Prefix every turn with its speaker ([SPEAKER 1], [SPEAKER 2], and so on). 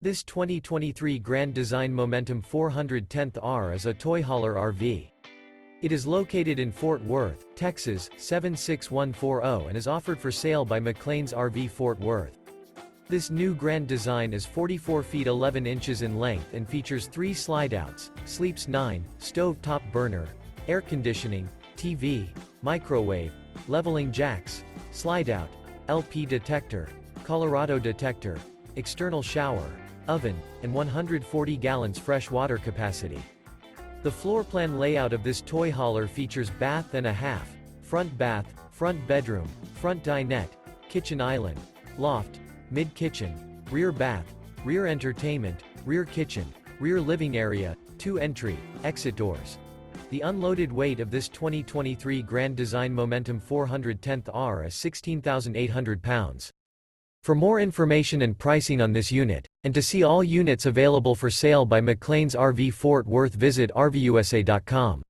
[SPEAKER 1] This 2023 Grand Design Momentum 410R is a toy hauler RV. It is located in Fort Worth, Texas, 76140 and is offered for sale by McClain's RV Fort Worth. This new Grand Design is 44 feet 11 inches in length and features 3 slideouts, sleeps 9, stove top burner, air conditioning, TV, microwave, leveling jacks, slideout, LP detector, Colorado detector, external shower, oven, and 140 gallons fresh water capacity. The floor plan layout of this toy hauler features bath and a half, front bath, front bedroom, front dinette, kitchen island, loft, mid-kitchen, rear bath, rear entertainment, rear kitchen, rear living area, 2 entry, exit doors. The unloaded weight of this 2023 Grand Design Momentum 410R is 16,800 pounds. For more information and pricing on this unit, and to see all units available for sale by McClain's RV Fort Worth, visit RVUSA.com.